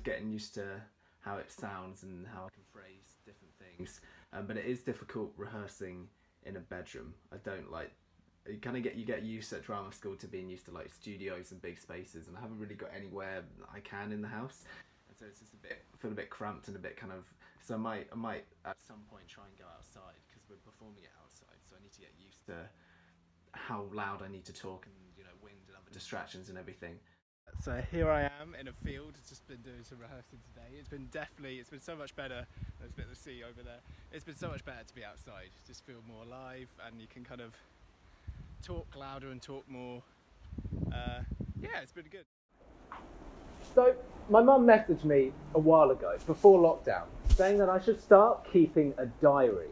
getting used to how it sounds and how I can phrase different things. But it is difficult rehearsing in a bedroom. I don't like. You get used at drama school to being used to like studios and big spaces, and I haven't really got anywhere I can in the house, and so it's just I feel a bit cramped and a bit kind of. So I might at some point try and go outside because we're performing it outside. So I need to get used to how loud I need to talk and wind and other distractions and everything. So here I am in a field. I've just been doing some rehearsing today. It's been so much better. There's a bit of the sea over there. It's been so much better to be outside. Just feel more alive, and you can kind of talk louder and talk more. Yeah, it's been good. So my mum messaged me a while ago, before lockdown, saying that I should start keeping a diary.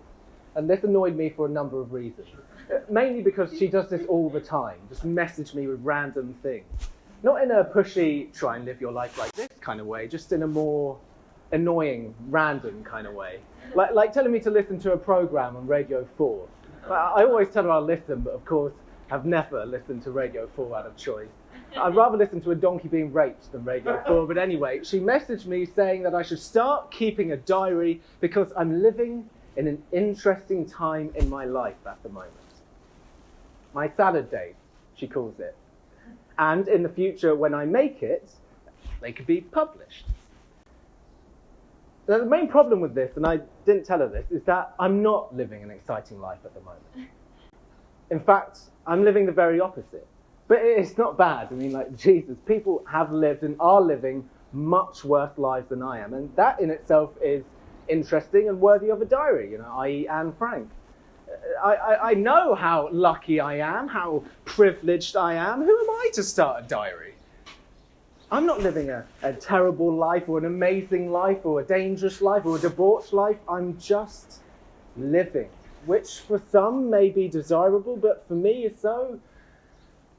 And this annoyed me for a number of reasons. Mainly because she does this all the time, just message me with random things. Not in a pushy, try and live your life like this kind of way, just in a more annoying, random kind of way. Like telling me to listen to a programme on Radio 4. I always tell her I'll listen, but of course have never listened to Radio 4 out of choice. I'd rather listen to a donkey being raped than Radio 4, but anyway, she messaged me saying that I should start keeping a diary because I'm living in an interesting time in my life at the moment. My salad days, she calls it. And in the future, when I make it, they could be published. Now, the main problem with this, and I didn't tell her this, is that I'm not living an exciting life at the moment. In fact, I'm living the very opposite. But it's not bad. I mean, like, Jesus, people have lived and are living much worse lives than I am. And that in itself is interesting and worthy of a diary, i.e. Anne Frank. I know how lucky I am, how privileged I am. Who am I to start a diary? I'm not living a terrible life or an amazing life or a dangerous life or a debauched life. I'm just living, which for some may be desirable, but for me is so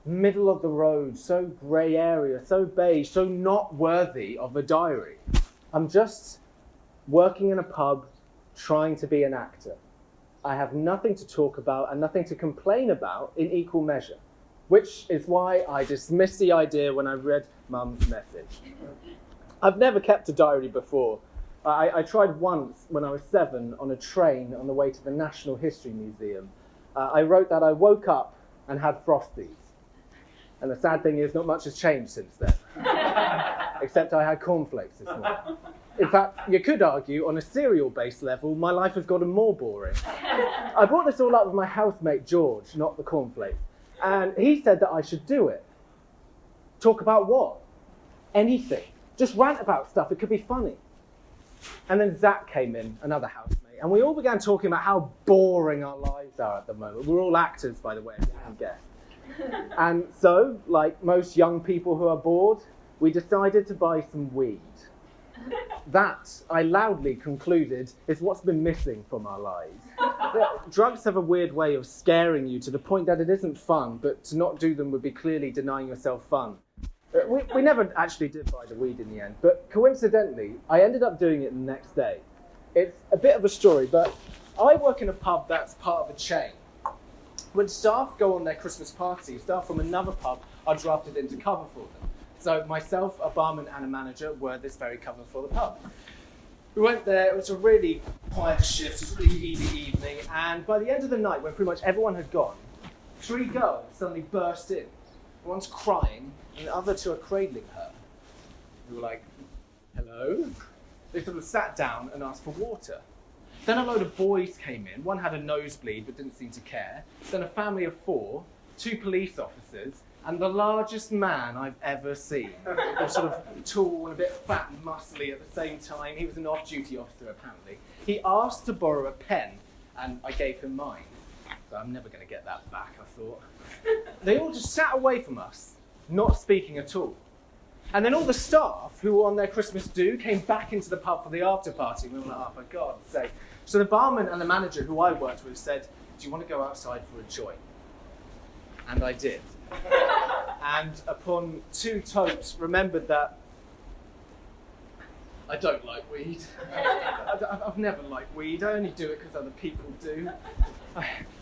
middle of the road, so grey area, so beige, so not worthy of a diary. I'm just working in a pub, trying to be an actor. I have nothing to talk about and nothing to complain about in equal measure, which is why I dismissed the idea when I read Mum's message. I've never kept a diary before. I tried once when I was 7 on a train on the way to the National History Museum. I wrote that I woke up and had Frosties. And the sad thing is, not much has changed since then, except I had cornflakes this morning. In fact, you could argue, on a cereal-based level, my life has gotten more boring. I brought this all up with my housemate, George, not the cornflakes, and he said that I should do it. Talk about what? Anything. Just rant about stuff, it could be funny. And then Zach came in, another housemate, and we all began talking about how boring our lives are at the moment. We're all actors, by the way, if you haven't guessed. And so, like most young people who are bored, we decided to buy some weed. That, I loudly concluded, is what's been missing from our lives. Drugs have a weird way of scaring you to the point that it isn't fun, but to not do them would be clearly denying yourself fun. We never actually did buy the weed in the end, but coincidentally, I ended up doing it the next day. It's a bit of a story, but I work in a pub that's part of a chain. When staff go on their Christmas party, staff from another pub are drafted in to cover for them. So myself, a barman and a manager were this very cover for the pub. We went there, it was a really quiet shift, it was a really easy evening, and by the end of the night, when pretty much everyone had gone, 3 girls suddenly burst in. One's crying, and the other 2 are cradling her. We were like, hello? They sort of sat down and asked for water. Then a load of boys came in. One had a nosebleed but didn't seem to care. Then a family of 4, 2 police officers, and the largest man I've ever seen. He was sort of tall and a bit fat and muscly at the same time. He was an off-duty officer, apparently. He asked to borrow a pen, and I gave him mine. So I'm never going to get that back, I thought. They all just sat away from us, not speaking at all. And then all the staff who were on their Christmas do came back into the pub for the after party. We were like, oh, for God's sake. So the barman and the manager who I worked with said, do you want to go outside for a joint? And I did. And upon 2 totes, remembered that I don't like weed. I've never liked weed. I only do it because other people do.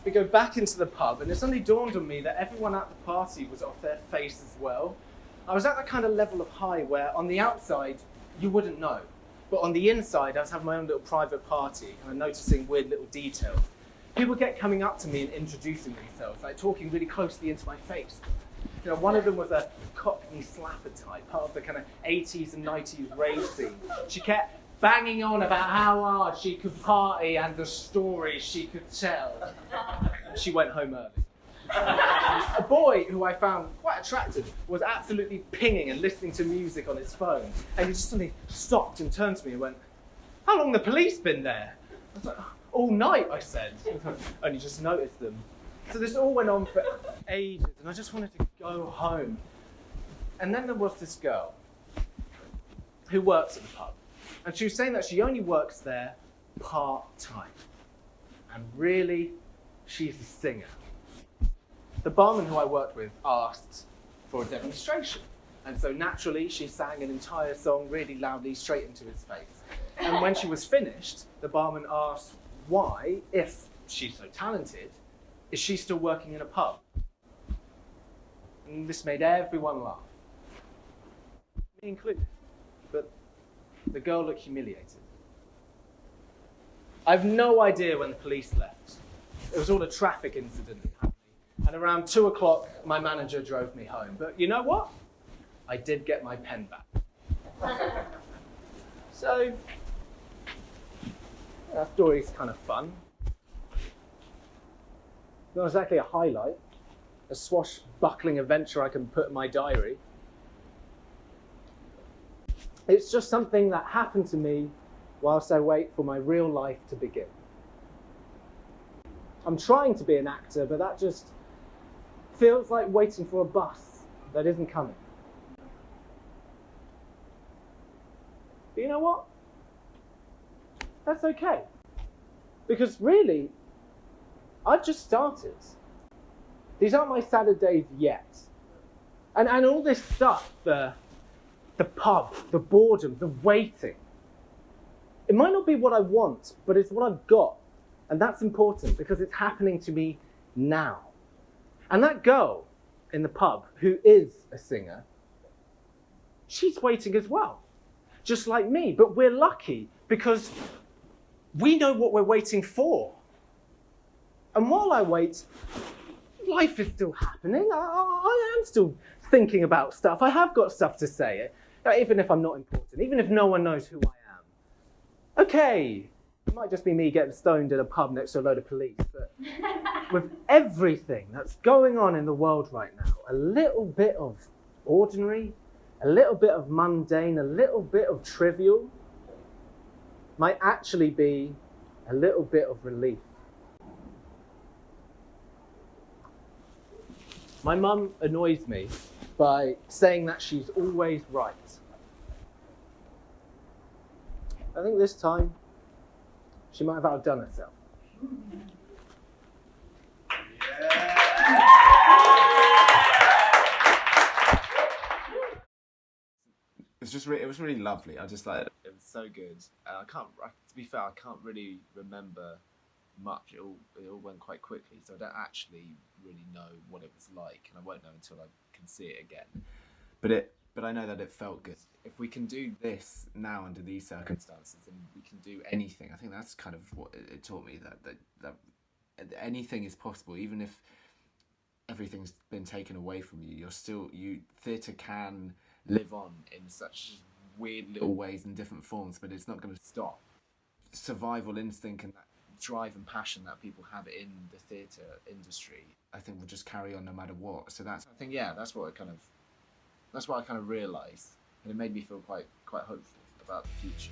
We go back into the pub, and it suddenly dawned on me that everyone at the party was off their face as well. I was at that kind of level of high where on the outside, you wouldn't know. But on the inside, I was having my own little private party, and I'm noticing weird little details. People kept coming up to me and introducing themselves, like talking really closely into my face. You know, one of them was a Cockney slapper type, part of the kind of 80s and 90s rave scene. She kept banging on about how hard she could party and the stories she could tell. She went home early. A boy who I found quite attractive was absolutely pinging and listening to music on his phone. And he just suddenly stopped and turned to me and went, "How long the police been there?" I was like, "All night," I said. Only just noticed them. So this all went on for ages, and I just wanted to go home. And then there was this girl who works at the pub. And she was saying that she only works there part-time. And really, she's a singer. The barman who I worked with asked for a demonstration. And so naturally, she sang an entire song really loudly straight into his face. And when she was finished, the barman asked why, if she's so talented, is she still working in a pub? And this made everyone laugh, me included. But the girl looked humiliated. I've no idea when the police left. It was all a traffic incident, apparently. And around 2 o'clock, my manager drove me home. But you know what? I did get my pen back. So, that story's kind of fun. Not exactly a highlight, a swashbuckling adventure I can put in my diary. It's just something that happened to me whilst I wait for my real life to begin. I'm trying to be an actor, but that just feels like waiting for a bus that isn't coming. But you know what? That's okay. Because really, I've just started. These aren't my Saturdays yet. And all this stuff, the pub, the boredom, the waiting, it might not be what I want, but it's what I've got. And that's important because it's happening to me now. And that girl in the pub who is a singer, she's waiting as well, just like me. But we're lucky because we know what we're waiting for. And while I wait, life is still happening. I am still thinking about stuff. I have got stuff to say, even if I'm not important, even if no one knows who I am. Okay, it might just be me getting stoned in a pub next to a load of police, but with everything that's going on in the world right now, a little bit of ordinary, a little bit of mundane, a little bit of trivial might actually be a little bit of relief. My mum annoys me by saying that she's always right. I think this time she might have outdone herself. It was really lovely. I just like it. It was so good. To be fair, I can't really remember much. It all went quite quickly, so I don't actually really know what it was like, and I won't know until I can see it again. But I know that it felt good. If we can do this now under these circumstances, then we can do anything. I think that's kind of what it taught me, that anything is possible, even if everything's been taken away from you. Theatre can live on in such weird little ways and different forms, but it's not going to stop. Survival instinct and that drive and passion that people have in the theatre industry, I think will just carry on no matter what. So that's what I kind of realised, and it made me feel quite hopeful about the future.